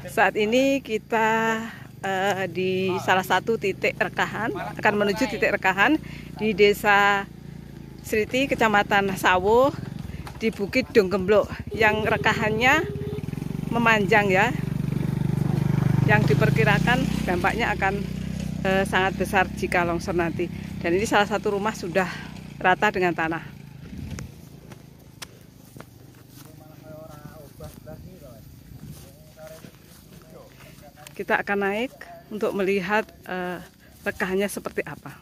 Saat ini kita di salah satu titik rekahan, akan menuju titik rekahan di Desa Sriti, Kecamatan Sawo, di Bukit Donggemblok, yang rekahannya memanjang ya, yang diperkirakan dampaknya akan sangat besar jika longsor nanti. Dan ini salah satu rumah sudah rata dengan tanah. Kita akan naik untuk melihat rekahannya seperti apa.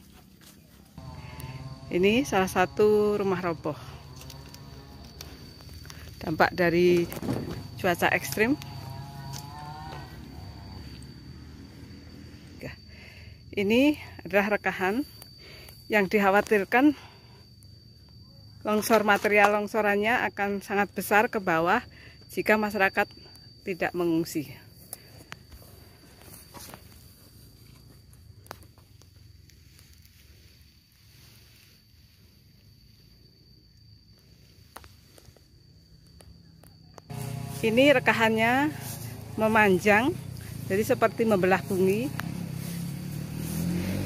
Ini salah satu rumah roboh. Dampak dari cuaca ekstrim. Ini adalah rekahan yang dikhawatirkan material longsorannya akan sangat besar ke bawah jika masyarakat tidak mengungsi. Ini rekahannya memanjang, jadi seperti membelah bumi.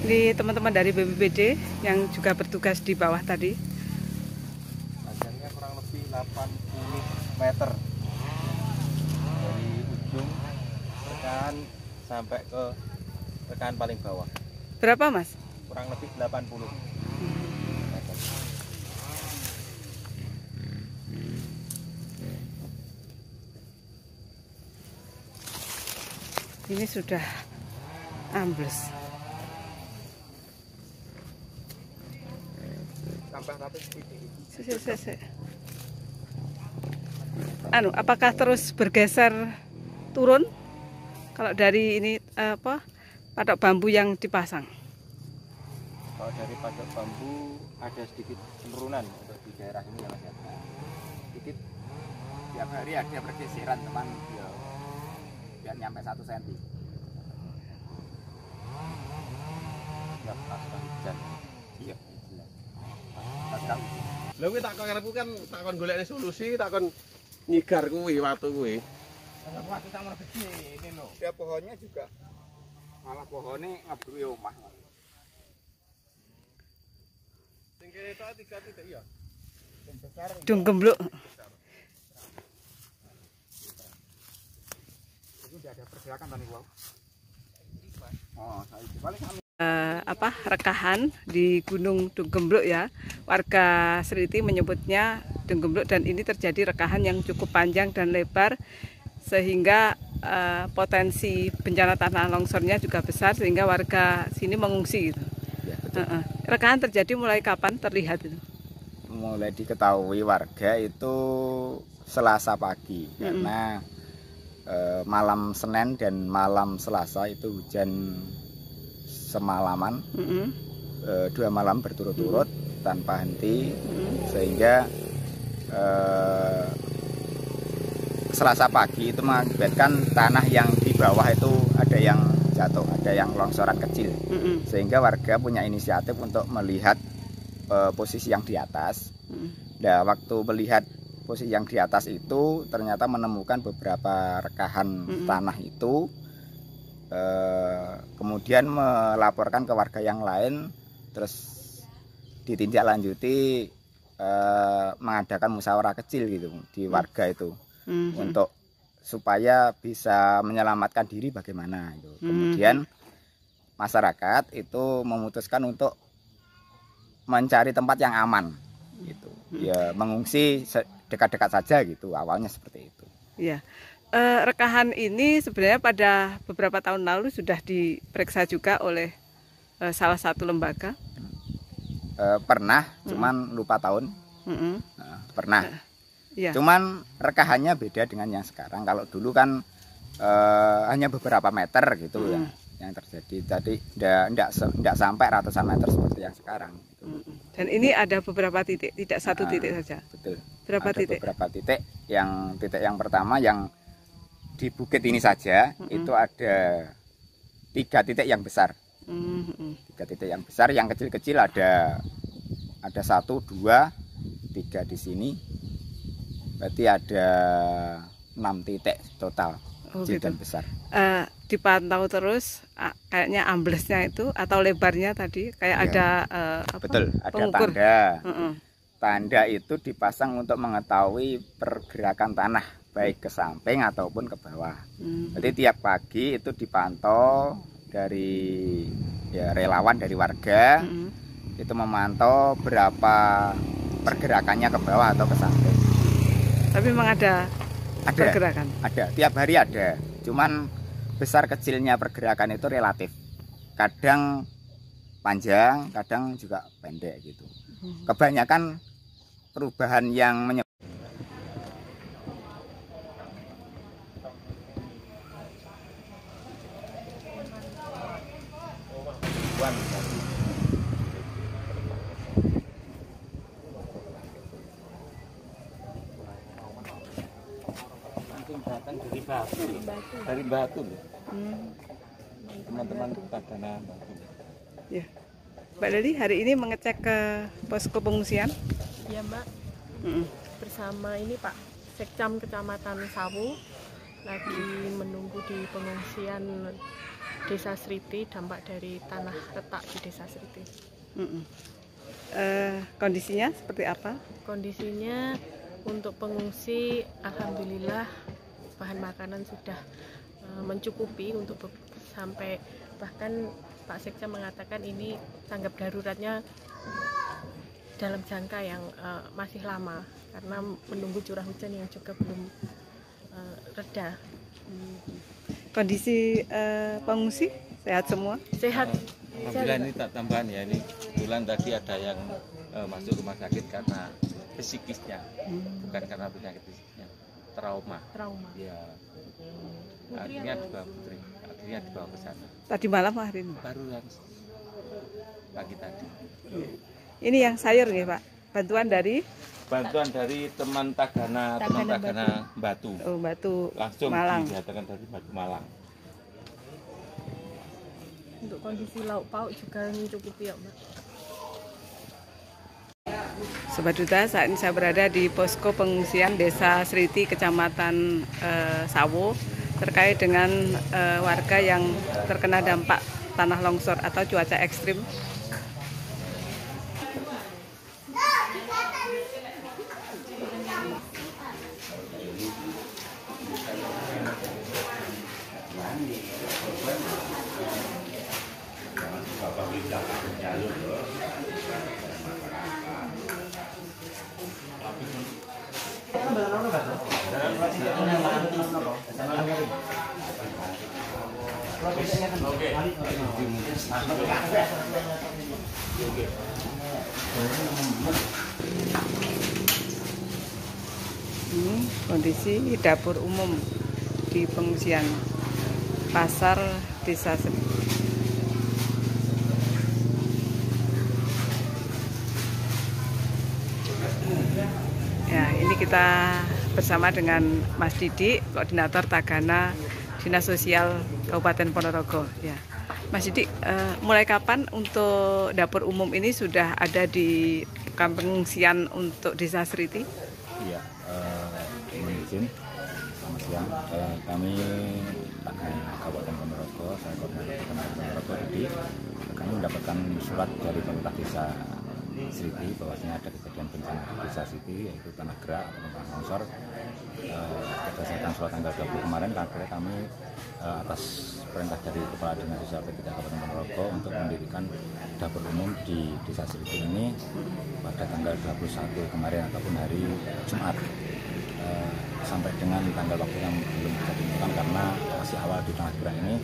Ini teman-teman dari BPBD yang juga bertugas di bawah tadi. Panjangnya kurang lebih 80 meter dari ujung rekahan sampai ke rekahan paling bawah. Berapa, Mas? Kurang lebih 80 meter. Ini sudah ambles. Apakah terus bergeser turun? Kalau dari ini patok bambu yang dipasang? Kalau dari patok bambu ada sedikit penurunan untuk di daerah ini ya Mas. Sedikit. Tiap hari ada pergeseran teman ya. Biar nyampe 1 cm. Ya pasca hujan. Iya. Pasca hujan. Lha kuwi tak karepku kan takon golekne solusi, takon nyigar kuwi watu kuwi. Watu sama gede ini lho. Ya pohonnya juga malah pohonnya ngebruki omah. Sing kene tok 3 titik ya. Sing besar Donggemblok. Tidak ada pergerakan tadi wow. Oh, paling kami Rekahan di Gunung Donggemblok ya. Warga Sriti menyebutnya Donggemblok, dan ini terjadi rekahan yang cukup panjang dan lebar sehingga potensi bencana tanah longsornya juga besar sehingga warga sini mengungsi gitu. Ya, betul. Rekahan terjadi mulai kapan terlihat itu? Mulai diketahui warga itu Selasa pagi karena malam Senin dan malam Selasa itu hujan semalaman, 2 malam berturut-turut tanpa henti, sehingga Selasa pagi itu mengakibatkan tanah yang di bawah itu ada yang jatuh, ada yang longsoran kecil, sehingga warga punya inisiatif untuk melihat posisi yang di atas. Nah, waktu melihat posisi yang di atas itu ternyata menemukan beberapa rekahan tanah itu, kemudian melaporkan ke warga yang lain, terus ditindaklanjuti mengadakan musyawarah kecil gitu di warga itu untuk supaya bisa menyelamatkan diri bagaimana gitu. Kemudian masyarakat itu memutuskan untuk mencari tempat yang aman gitu. Ya mengungsi dekat-dekat saja gitu, awalnya seperti itu. Iya. Rekahan ini sebenarnya pada beberapa tahun lalu sudah diperiksa juga oleh salah satu lembaga. Pernah, cuman lupa tahun. Pernah. Iya. Cuman rekahannya beda dengan yang sekarang. Kalau dulu kan hanya beberapa meter gitu ya yang terjadi. Tadi tidak sampai ratusan meter seperti yang sekarang. Gitu. Dan ini ada beberapa titik, tidak satu titik saja. Betul. Berapa ada titik? Beberapa titik. Titik yang pertama yang di bukit ini saja itu ada 3 titik yang besar. 3 titik yang besar, yang kecil-kecil ada 1, 2, 3 di sini. Berarti ada 6 titik total. kecil gitu. dan besar. Dipantau terus kayaknya amblesnya itu atau lebarnya tadi kayak ada Betul, ada pengukur. tanda. Tanda itu dipasang untuk mengetahui pergerakan tanah baik ke samping ataupun ke bawah. Jadi tiap pagi itu dipantau dari relawan dari warga, itu memantau berapa pergerakannya ke bawah atau ke samping. Tapi memang ada pergerakan? Ada, tiap hari ada. Cuman besar kecilnya pergerakan itu relatif. Kadang panjang, kadang juga pendek gitu. Kebanyakan perubahan yang datang dari Batu loh. Teman-teman Tagana Batu. Ya. Mbak Dali hari ini mengecek ke posko pengungsian? Ya Mbak, bersama ini Pak Sekcam Kecamatan Sawu lagi menunggu di pengungsian Desa Sriti, dampak dari tanah retak di Desa Sriti. Kondisinya seperti apa? Kondisinya untuk pengungsi alhamdulillah bahan makanan sudah mencukupi untuk sampai, bahkan Pak Sekcam mengatakan ini tanggap daruratnya dalam jangka yang masih lama karena menunggu curah hujan yang juga belum reda. Kondisi pengungsi sehat semua? Sehat. Alhamdulillah ini tak tambahan ya, ini bulan tadi ada yang masuk rumah sakit karena psikisnya, bukan karena penyakit fisiknya, trauma. Ya, akhirnya dibawa ke sana. Tadi malam hari ini? Baru pagi tadi. Ini yang sayur nih Pak, bantuan dari teman Tagana Batu. Oh, Batu langsung Malang. didatangkan dari Batu Malang. Untuk kondisi lauk pauk juga mencukupi ya Mbak. Sobat Duta, saat ini saya berada di posko pengungsian Desa Sriti, Kecamatan Sawo, terkait dengan warga yang terkena dampak tanah longsor atau cuaca ekstrim. Ini kondisi dapur umum di pengungsian pasar Desa Sriti. Ya, ini kita bersama dengan Mas Didi, Koordinator Tagana Dinas Sosial Kabupaten Ponorogo. Ya, Mas Didi, mulai kapan untuk dapur umum ini sudah ada di kamp pengungsian untuk Desa Sriti? Iya, mohon izin, selamat siang. Kami Tagana Kabupaten Ponorogo, saya Koordinator Tagana Ponorogo, Didi, kami mendapatkan surat dari pemerintah Desa Sriti bahwasanya ada kejadian bencana Desa Sriti, yaitu tanah gerak atau tanah longsor. Berdasarkan surat tanggal 20 kemarin, akhirnya kami atas perintah dari Kepala Dinas Sosial P3 Kabupaten Ponorogo untuk mendirikan dapur umum di Desa Sriti ini pada tanggal 21 kemarin ataupun hari Jumat. Sampai dengan tanggal waktu yang belum bisa ditentukan karena masih awal di tanah gerak ini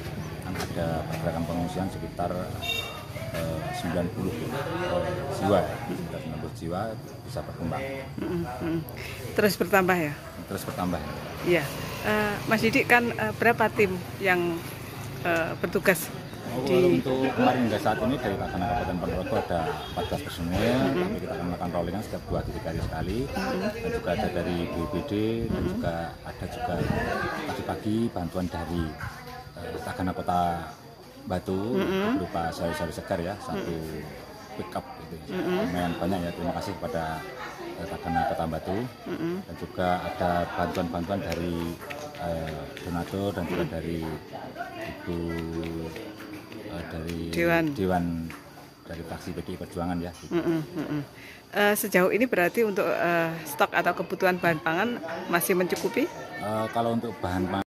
kan ada pergerakan pengungsian sekitar 90 jiwa, sekitar 90 jiwa bisa berkembang. Terus bertambah ya? Terus bertambah. Iya. Mas Didi, kan berapa tim yang bertugas? Untuk kemarin hingga saat ini dari Tagana Kabupaten Ponorogo ada 14 personel. Tapi kita akan melakukan rollingan setiap 2-3 hari sekali. Dan juga ada dari BPD dan juga ada juga pagi-pagi bantuan dari Tagana Kota Batu berupa sayur-sayur segar ya, satu pickup gitu ya. Lumayan banyak ya, terima kasih kepada Tagana Kota Batu. Dan juga ada bantuan-bantuan dari donatur dan juga dari Ibu dari Dewan dari fraksi PDI Perjuangan ya. Sejauh ini berarti untuk stok atau kebutuhan bahan pangan masih mencukupi? Kalau untuk bahan pangan